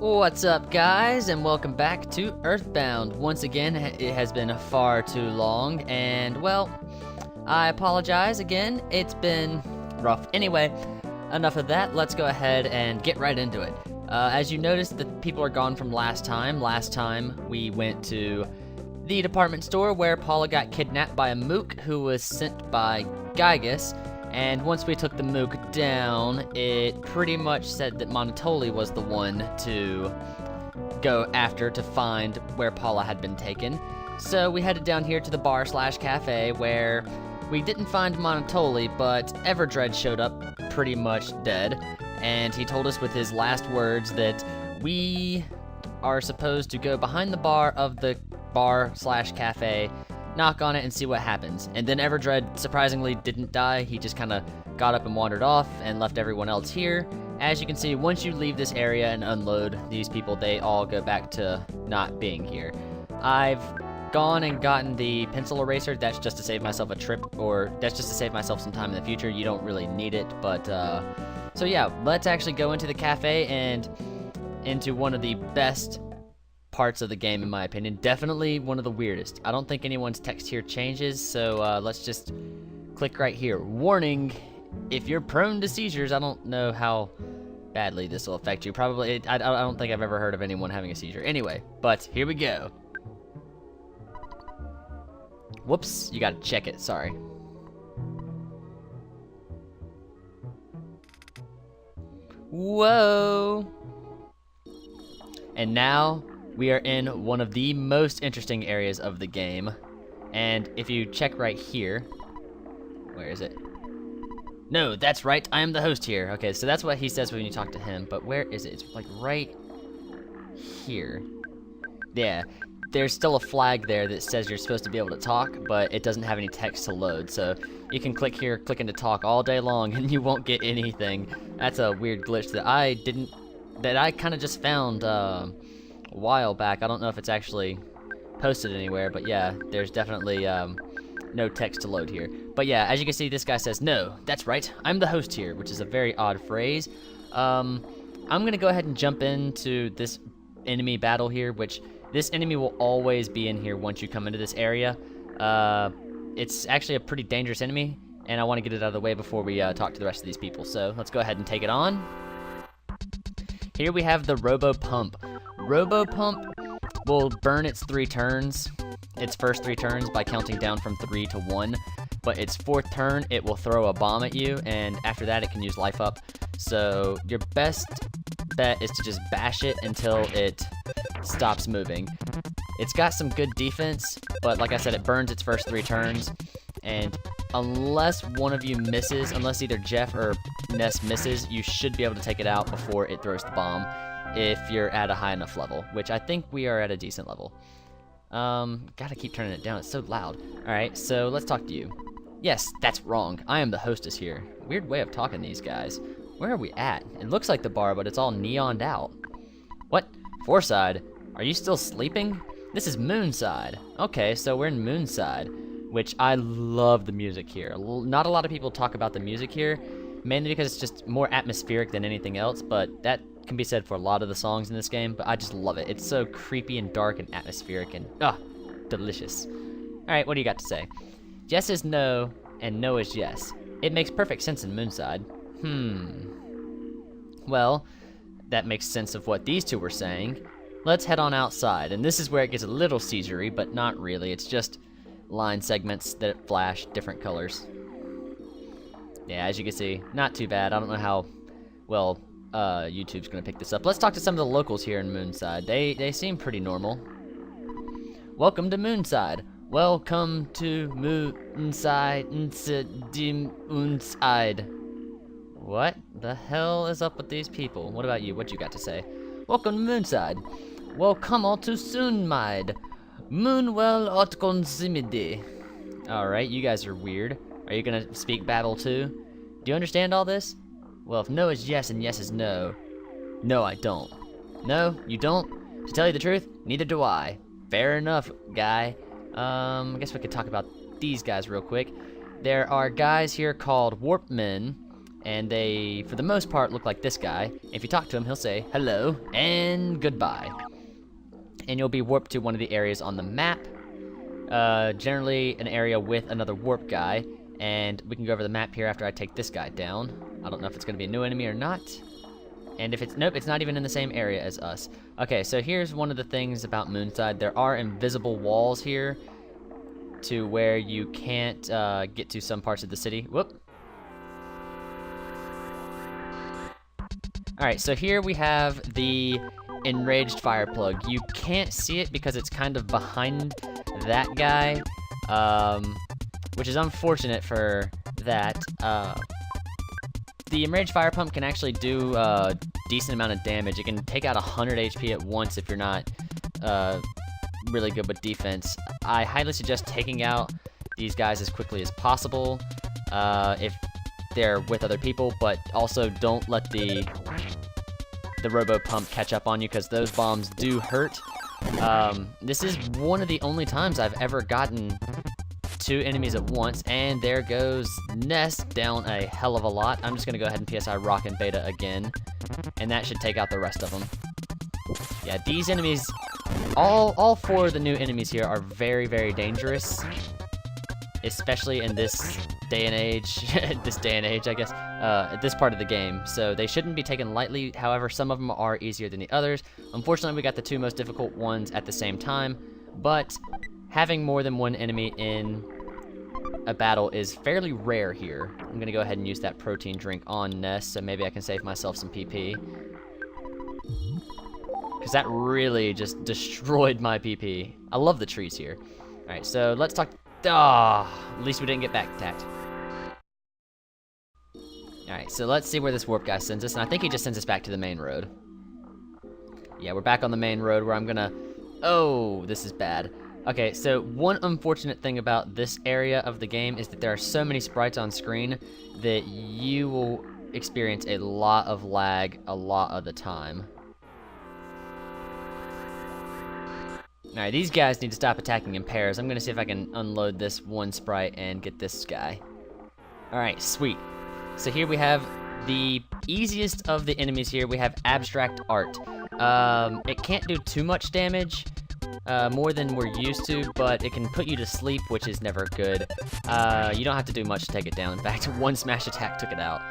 What's up, guys, and welcome back to EarthBound. Once again, it has been far too long, and well, I apologize again. It's been rough. Anyway, enough of that. Let's go ahead and get right into it. As you noticed, the people are gone from last time. Last time, we went to the department store where Paula got kidnapped by a mook who was sent by Gygus. And once we took the mook down, it pretty much said that Monotoli was the one to go after to find where Paula had been taken. So we headed down here to the bar/cafe where we didn't find Monotoli, but Everdread showed up pretty much dead. And he told us with his last words that we are supposed to go behind the bar of the bar/cafe, knock on it, and see what happens. And then Everdread surprisingly didn't die. He just kind of got up and wandered off and left everyone else here. As you can see, once you leave this area and unload these people, they all go back to not being here. I've gone and gotten the pencil eraser. That's just to save myself a trip, or that's just to save myself some time in the future. You don't really need it, but so yeah, let's actually go into the cafe and into one of the best parts of the game, in my opinion. Definitely one of the weirdest. I don't think anyone's text here changes, so let's just click right here. Warning, if you're prone to seizures. I don't know how badly this will affect you. Probably, I don't think I've ever heard of anyone having a seizure. Anyway, but here we go. Whoops, you gotta check it, sorry. Whoa! And now we are in one of the most interesting areas of the game. And if you check right here, where is it? No, that's right, I am the host here. Okay, so that's what he says when you talk to him, but where is it? It's like right here. Yeah, there's still a flag there that says you're supposed to be able to talk, but it doesn't have any text to load. So you can click here, click into talk all day long, and you won't get anything. That's a weird glitch that I kind of just found a while back. I don't know if it's actually posted anywhere, but yeah, there's definitely no text to load here. But yeah, as you can see, this guy says, no, that's right, I'm the host here, which is a very odd phrase. I'm gonna go ahead and jump into this enemy battle here, which this enemy will always be in here once you come into this area. It's actually a pretty dangerous enemy, and I want to get it out of the way before we talk to the rest of these people. So let's go ahead and take it on. Here we have the Robo Pump. Robo Pump will burn its first three turns by counting down from 3 to 1, but its fourth turn it will throw a bomb at you, and after that it can use life up. So your best bet is to just bash it until it stops moving. It's got some good defense, but like I said, it burns its first 3 turns, and unless one of you misses, unless either Jeff or Ness misses, you should be able to take it out before it throws the bomb if you're at a high enough level, which I think we are at a decent level. Gotta keep turning it down, it's so loud. Alright, so let's talk to you. Yes, that's wrong. I am the hostess here. Weird way of talking to these guys. Where are we at? It looks like the bar, but it's all neoned out. What? Fourside? Are you still sleeping? This is Moonside. Okay, so we're in Moonside, which I love the music here. Not a lot of people talk about the music here, mainly because it's just more atmospheric than anything else, but that can be said for a lot of the songs in this game, but I just love it. It's so creepy and dark and atmospheric and, delicious. Alright, what do you got to say? Yes is no, and no is yes. It makes perfect sense in Moonside. Well, that makes sense of what these two were saying. Let's head on outside, and this is where it gets a little seizury, but not really. It's just line segments that flash different colors. Yeah, as you can see, not too bad. I don't know how well YouTube's gonna pick this up. Let's talk to some of the locals here in Moonside. They seem pretty normal. Welcome to Moonside. Welcome to Moonside. What the hell is up with these people? What about you? What you got to say? Welcome to Moonside. Welcome all to Soonmide. Moonwell Otkonsimidi. Alright, you guys are weird. Are you gonna speak Babel too? Do you understand all this? Well, if no is yes and yes is no. No, I don't. No, you don't? To tell you the truth, neither do I. Fair enough, guy. I guess we could talk about these guys real quick. There are guys here called Warpmen, and they, for the most part, look like this guy. If you talk to him, he'll say hello and goodbye. And you'll be warped to one of the areas on the map. Generally an area with another warp guy, and we can go over the map here after I take this guy down. I don't know if it's going to be a new enemy or not. And if it's, nope, it's not even in the same area as us. Okay, so here's one of the things about Moonside. There are invisible walls here to where you can't get to some parts of the city. Whoop. Alright, so here we have the enraged fire plug. You can't see it because it's kind of behind that guy, which is unfortunate for that. The enraged fire pump can actually do a decent amount of damage. It can take out 100 HP at once if you're not really good with defense. I highly suggest taking out these guys as quickly as possible if they're with other people, but also don't let the robo pump catch up on you, because those bombs do hurt. This is one of the only times I've ever gotten 2 enemies at once, and there goes Ness down a hell of a lot. I'm just gonna go ahead and PSI Rock and Beta again, and that should take out the rest of them. Yeah, these enemies, all 4 of the new enemies here are very, very dangerous, especially in this day and age, I guess, at this part of the game. So they shouldn't be taken lightly. However, some of them are easier than the others. Unfortunately, we got the 2 most difficult ones at the same time, but having more than 1 enemy in a battle is fairly rare here. I'm gonna go ahead and use that protein drink on Ness, so maybe I can save myself some PP. Because that really just destroyed my PP. I love the trees here. Alright, so let's talk. At least we didn't get back attacked. Alright, so let's see where this warp guy sends us, and I think he just sends us back to the main road. Yeah, we're back on the main road where I'm gonna... Oh, this is bad. Okay, so one unfortunate thing about this area of the game is that there are so many sprites on screen that you will experience a lot of lag a lot of the time. Alright, these guys need to stop attacking in pairs. I'm gonna see if I can unload this one sprite and get this guy. Alright, sweet. So here we have the easiest of the enemies here. We have Abstract Art. It can't do too much damage, more than we're used to, but it can put you to sleep, which is never good. You don't have to do much to take it down. In fact, one smash attack took it out.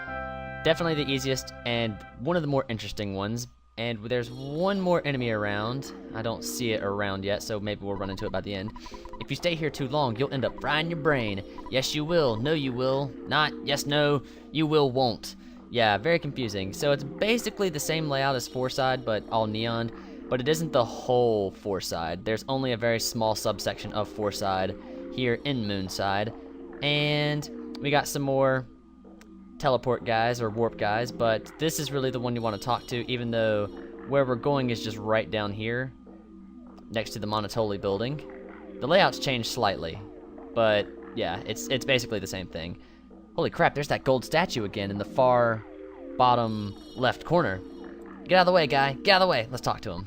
Definitely the easiest, and one of the more interesting ones. And there's one more enemy around. I don't see it around yet, so maybe we'll run into it by the end. If you stay here too long, you'll end up frying your brain. Yes, you will. No, you will. Not. Yes, no. You will, won't. Yeah, very confusing. So it's basically the same layout as Fourside, but all neon. But it isn't the whole Fourside. There's only a very small subsection of Fourside here in Moonside. And we got some more teleport guys or warp guys, but this is really the one you want to talk to, even though where we're going is just right down here next to the Monotoli building. The layout's changed slightly, but yeah, it's basically the same thing. Holy crap, there's that gold statue again in the far bottom left corner. Get out of the way, guy. Get out of the way. Let's talk to him.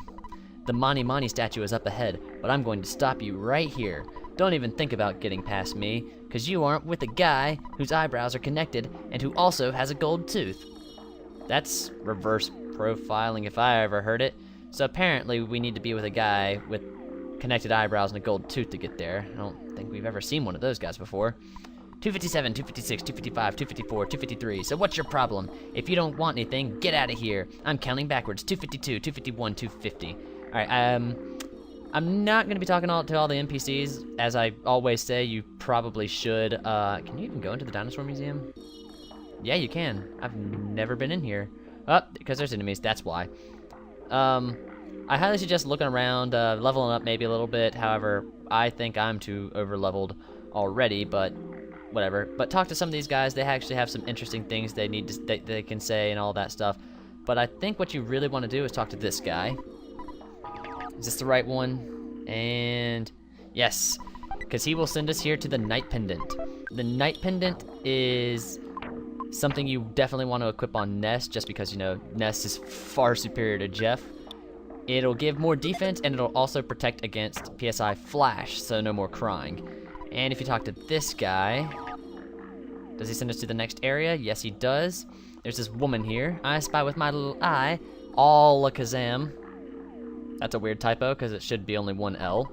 The Mani Mani statue is up ahead, but I'm going to stop you right here. Don't even think about getting past me, because you aren't with a guy whose eyebrows are connected and who also has a gold tooth. That's reverse profiling if I ever heard it. So apparently we need to be with a guy with connected eyebrows and a gold tooth to get there. I don't think we've ever seen one of those guys before. 257, 256, 255, 254, 253. So what's your problem? If you don't want anything, get out of here. I'm counting backwards. 252, 251, 250. Alright, I'm not going to be talking to all the NPCs. As I always say, you probably should. Can you even go into the dinosaur museum? Yeah, you can. I've never been in here. Oh, because there's enemies, that's why. I highly suggest looking around, leveling up maybe a little bit. However, I think I'm too over-leveled already, but whatever. But talk to some of these guys. They actually have some interesting things they need to, they can say and all that stuff. But I think what you really want to do is talk to this guy. Is this the right one? And yes, because he will send us here to the Night Pendant. The Night Pendant is something you definitely want to equip on Ness, just because, you know, Ness is far superior to Jeff. It'll give more defense, and it'll also protect against PSI Flash, so no more crying. And if you talk to this guy, Does he send us to the next area? Yes, he does. There's this woman here. I spy with my little eye. Alakazam. That's a weird typo, because it should be only one L.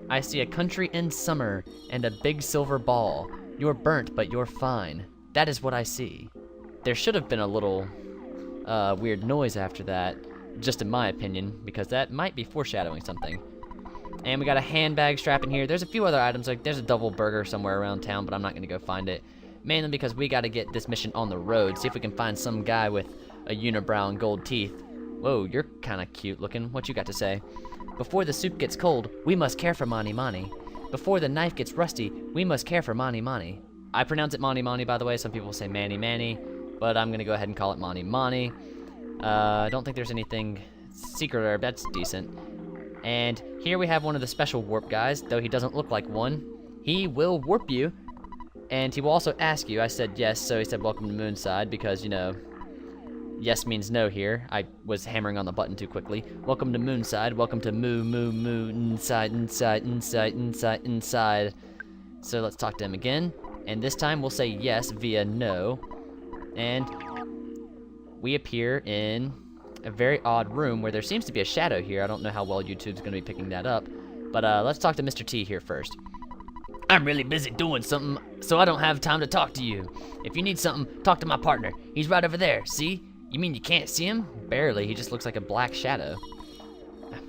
I see a country in summer, and a big silver ball. You're burnt, but you're fine. That is what I see. There should have been a little weird noise after that, just in my opinion, because that might be foreshadowing something. And we got a handbag strap in here. There's a few other items, like there's a double burger somewhere around town, but I'm not gonna go find it. Mainly because we gotta get this mission on the road, see if we can find some guy with a unibrow and gold teeth. Whoa, you're kinda cute looking. What you got to say? Before the soup gets cold, we must care for Mani Mani. Before the knife gets rusty, we must care for Mani Mani. I pronounce it Mani Mani, by the way. Some people say Manny Manny, but I'm gonna go ahead and call it Mani Mani. I don't think there's anything secret herb. That's decent. And here we have one of the special warp guys, though he doesn't look like one. He will warp you, and he will also ask you. I said yes, so he said welcome to Moonside, because, you know, yes means no here. I was hammering on the button too quickly. Welcome to Moonside. Welcome to inside. So let's talk to him again. And this time we'll say yes via no. And we appear in a very odd room where there seems to be a shadow here. I don't know how well YouTube's gonna be picking that up. But let's talk to Mr. T here first. I'm really busy doing something, so I don't have time to talk to you. If you need something, talk to my partner. He's right over there, see? You mean you can't see him? Barely, he just looks like a black shadow.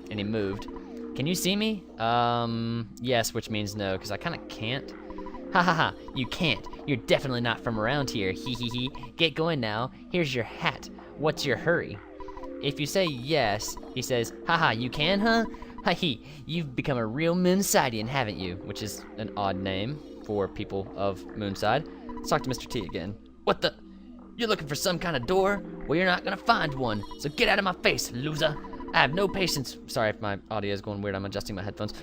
And he moved. Can you see me? Yes, which means no, because I kind of can't. Ha ha ha, you can't. You're definitely not from around here, hee hee hee. Get going now, here's your hat. What's your hurry? If you say yes, he says, haha, you can, huh? Ha hee, you've become a real Moonsidian, haven't you? Which is an odd name for people of Moonside. Let's talk to Mr. T again. What the? You're looking for some kind of door? Well, you're not gonna find one, so get out of my face, loser. I have no patience. Sorry if my audio is going weird, I'm adjusting my headphones.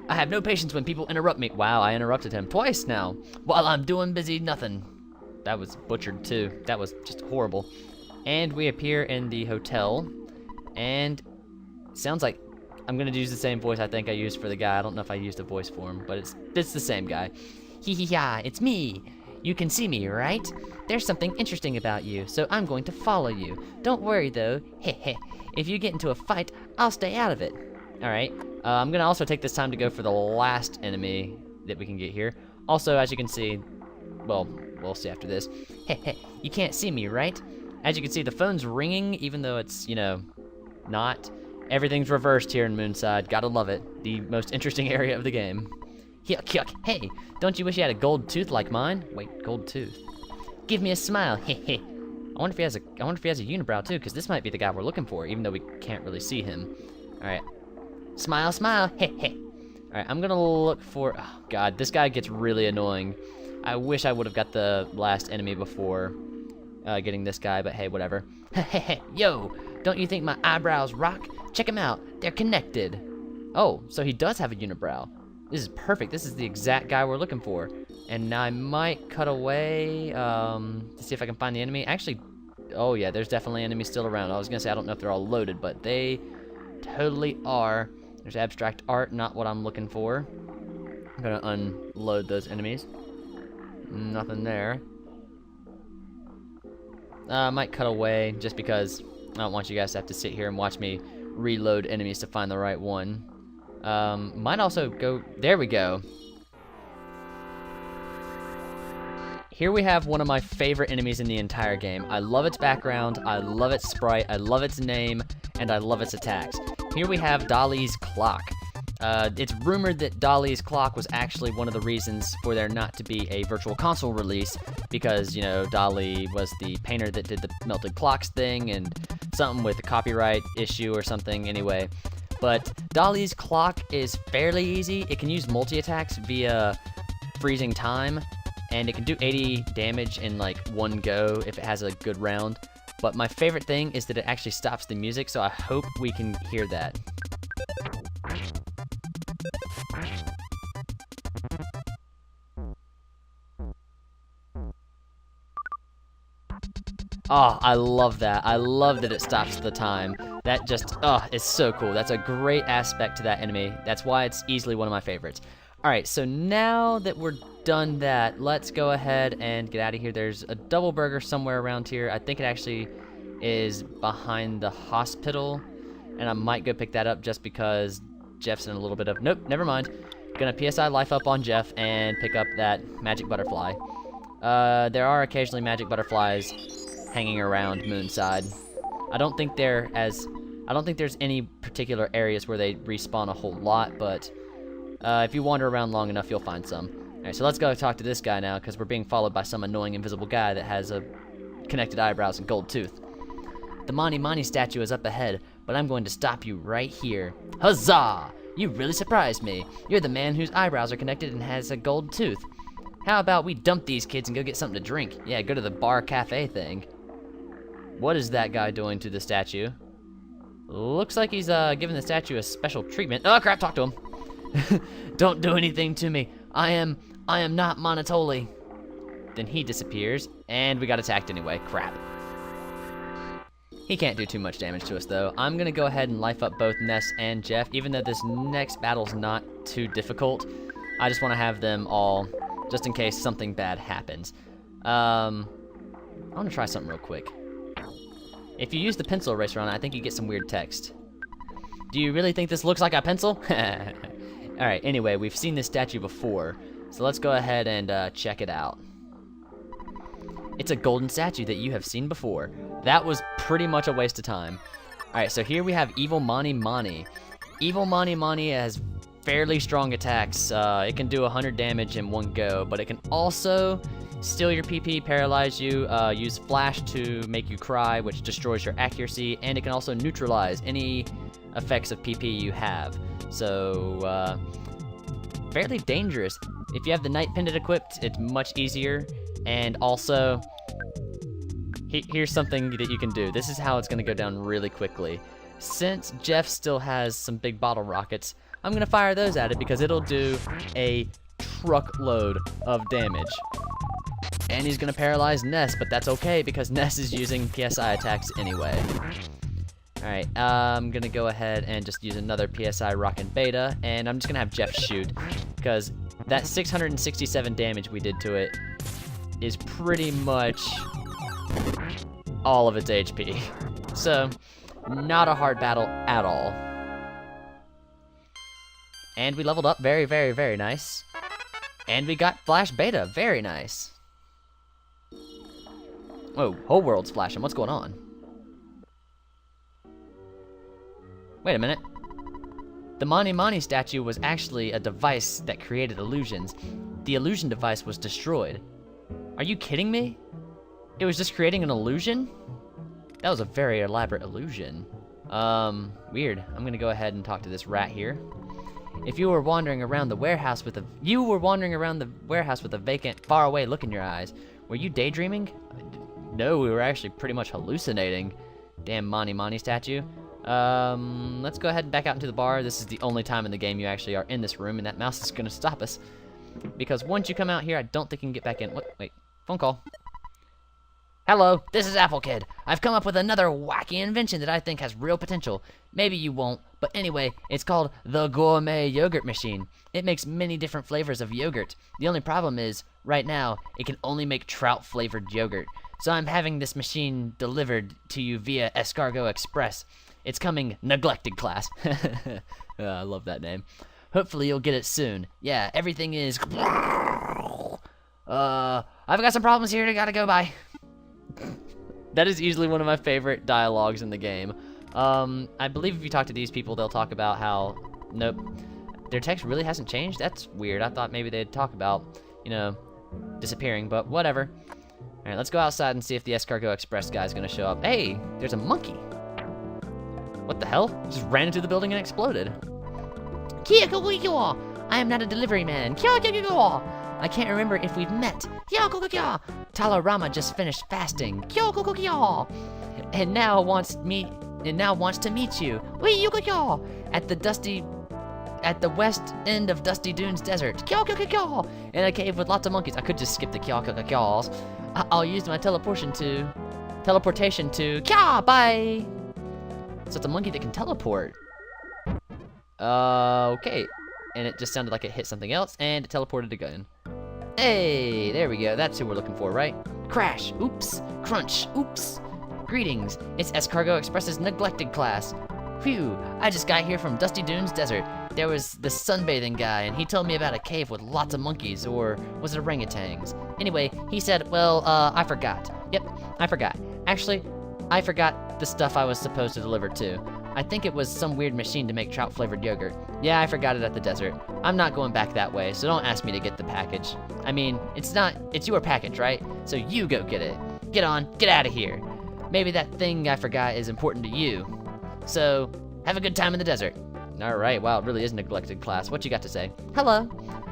I have no patience when people interrupt me. Wow, I interrupted him twice now. While I'm doing busy nothing. That was butchered too. That was just horrible. And we appear in the hotel, and it sounds like I'm gonna use the same voice I think I used for the guy. I don't know if I used a voice for him, but it's the same guy. Hee hee ha, it's me. You can see me, right? There's something interesting about you, so I'm going to follow you. Don't worry though, heh heh. If you get into a fight, I'll stay out of it. Alright, I'm gonna also take this time to go for the last enemy that we can get here. Also, as you can see, well, we'll see after this. Heh heh, you can't see me, right? As you can see, the phone's ringing, even though it's, you know, not. Everything's reversed here in Moonside. Gotta love it. The most interesting area of the game. Yuck, yuck. Hey, don't you wish you had a gold tooth like mine? Wait, gold tooth. Give me a smile. Heh heh. I wonder if he has a unibrow too, because this might be the guy we're looking for, even though we can't really see him. All right. Smile, smile. Heh heh. All right, I'm gonna look for. Oh God, this guy gets really annoying. I wish I would have got the last enemy before getting this guy, but hey, whatever. Yo, don't you think my eyebrows rock? Check them out, they're connected. Oh, so he does have a unibrow. This is perfect, this is the exact guy we're looking for. And now I might cut away to see if I can find the enemy. Actually, oh yeah, there's definitely enemies still around. I was gonna say, I don't know if they're all loaded, but they totally are. There's abstract art, not what I'm looking for. I'm gonna unload those enemies. Nothing there. I might cut away just because I don't want you guys to have to sit here and watch me reload enemies to find the right one. Might also go, there we go. Here we have one of my favorite enemies in the entire game. I love its background, I love its sprite, I love its name, and I love its attacks. Here we have Dolly's clock. It's rumored that Dolly's clock was actually one of the reasons for there not to be a virtual console release, because, you know, Dolly was the painter that did the melted clocks thing, and something with a copyright issue or something anyway. But Dolly's clock is fairly easy. It can use multi-attacks via freezing time, and it can do 80 damage in like one go if it has a good round. But my favorite thing is that it actually stops the music, so I hope we can hear that. Oh, I love that. I love that it stops the time. That just, oh, it's so cool. That's a great aspect to that enemy. That's why it's easily one of my favorites. All right, so now that we're done that, let's go ahead and get out of here. There's a double burger somewhere around here. I think it actually is behind the hospital, and I might go pick that up just because Jeff's in a little bit of... Nope, never mind. Gonna PSI life up on Jeff and pick up that magic butterfly. There are occasionally magic butterflies hanging around Moonside. I don't think there's any particular areas where they respawn a whole lot, but if you wander around long enough, you'll find some. Alright, so let's go talk to this guy now, because we're being followed by some annoying invisible guy that has a connected eyebrows and gold tooth. The Mani Mani statue is up ahead, but I'm going to stop you right here. Huzzah! You really surprised me. You're the man whose eyebrows are connected and has a gold tooth. How about we dump these kids and go get something to drink? Yeah, go to the bar cafe thing. What is that guy doing to the statue? Looks like he's giving the statue a special treatment. Oh crap, talk to him. Don't do anything to me. I am not Monotoli. Then he disappears, and we got attacked anyway. Crap. He can't do too much damage to us, though. I'm gonna go ahead and life up both Ness and Jeff, even though this next battle's not too difficult. I just want to have them all, just in case something bad happens. I want to try something real quick. If you use the pencil eraser on it, I think you get some weird text. Do you really think this looks like a pencil? Alright, anyway, we've seen this statue before, so let's go ahead and check it out. It's a golden statue that you have seen before. That was pretty much a waste of time. Alright, so here we have Evil Mani Mani. Evil Mani Mani has fairly strong attacks. It can do 100 damage in one go, but it can also steal your PP, paralyze you, use flash to make you cry, which destroys your accuracy, and it can also neutralize any effects of PP you have. So, fairly dangerous. If you have the Night Pendant equipped, it's much easier. And also, here's something that you can do. This is how it's going to go down really quickly. Since Jeff still has some big bottle rockets, I'm going to fire those at it because it'll do a truckload of damage. And he's going to paralyze Ness, but that's okay because Ness is using PSI attacks anyway. Alright, I'm going to go ahead and just use another PSI Rockin' Beta, and I'm just going to have Jeff shoot because that 667 damage we did to it is pretty much all of its HP. So, not a hard battle at all. And we leveled up, very, very, very nice. And we got Flash Beta, very nice. Whoa, whole world's flashing, what's going on? Wait a minute. The Mani Mani statue was actually a device that created illusions. The illusion device was destroyed. Are you kidding me? It was just creating an illusion? That was a very elaborate illusion. Weird. I'm gonna go ahead and talk to this rat here. If you were wandering around the warehouse with a vacant, faraway look in your eyes, were you daydreaming? No, we were actually pretty much hallucinating. Damn Mani Mani statue. Let's go ahead and back out into the bar. This is the only time in the game you actually are in this room, and that mouse is gonna stop us. Because once you come out here, I don't think you can get back in. What? Wait, phone call. Hello, this is Apple Kid. I've come up with another wacky invention that I think has real potential. Maybe you won't, but anyway, it's called the Gourmet Yogurt Machine. It makes many different flavors of yogurt. The only problem is, right now, it can only make trout-flavored yogurt. So I'm having this machine delivered to you via Escargot Express. It's coming neglected class. I love that name. Hopefully you'll get it soon. Yeah, everything is... I've got some problems here, I gotta go, bye. That is easily one of my favorite dialogues in the game. I believe if you talk to these people, they'll talk about how... Nope. Their text really hasn't changed? That's weird. I thought maybe they'd talk about, you know, disappearing, but whatever. Alright, let's go outside and see if the Escargot Express guy's gonna show up. Hey, there's a monkey. What the hell? He just ran into the building and exploded. I am not a delivery man. I can't remember if we've met. Talarama just finished fasting. And now wants to meet you. At the west end of Dusty Dunes Desert. In a cave with lots of monkeys. I could just skip the kyaws. I'll use my teleportation to bye. So it's a monkey that can teleport. Okay. And it just sounded like it hit something else, and it teleported again. Hey, there we go. That's who we're looking for, right? Crash. Oops. Crunch. Oops. Greetings. It's Escargo Express's neglected class. Phew, I just got here from Dusty Dunes Desert. There was this sunbathing guy, and he told me about a cave with lots of monkeys, or was it orangutans? Anyway, he said, well, I forgot. Yep, I forgot. Actually, I forgot the stuff I was supposed to deliver too. I think it was some weird machine to make trout-flavored yogurt. Yeah, I forgot it at the desert. I'm not going back that way, so don't ask me to get the package. I mean, it's your package, right? So you go get it. Get out of here. Maybe that thing I forgot is important to you. So, have a good time in the desert. Alright, wow, it really is a neglected class. What you got to say? Hello.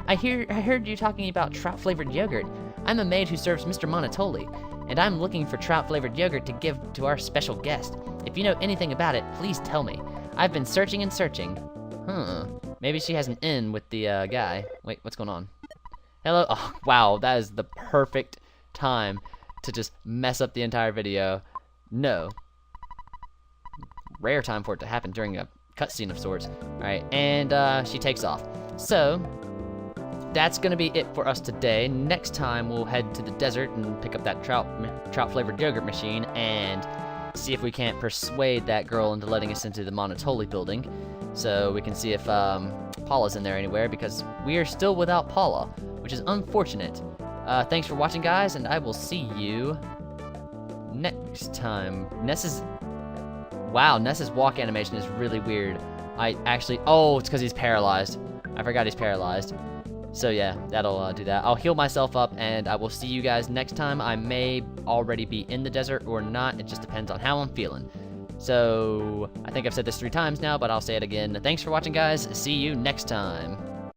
I heard you talking about trout-flavored yogurt. I'm a maid who serves Mr. Monotoli, and I'm looking for trout-flavored yogurt to give to our special guest. If you know anything about it, please tell me. I've been searching and searching. Maybe she has an in with the guy. Wait, what's going on? Hello? Oh, wow, that is the perfect time to just mess up the entire video. No. Rare time for it to happen during a cutscene of sorts. Alright, and she takes off. So, that's gonna be it for us today. Next time, we'll head to the desert and pick up that trout-flavored yogurt machine and see if we can't persuade that girl into letting us into the Monotoli building. So we can see if Paula's in there anywhere, because we are still without Paula, which is unfortunate. Thanks for watching, guys, and I will see you next time. Ness's walk animation is really weird. Oh, it's because he's paralyzed. I forgot he's paralyzed. So yeah, that'll do that. I'll heal myself up, and I will see you guys next time. I may already be in the desert or not. It just depends on how I'm feeling. So, I think I've said this 3 times now, but I'll say it again. Thanks for watching, guys. See you next time.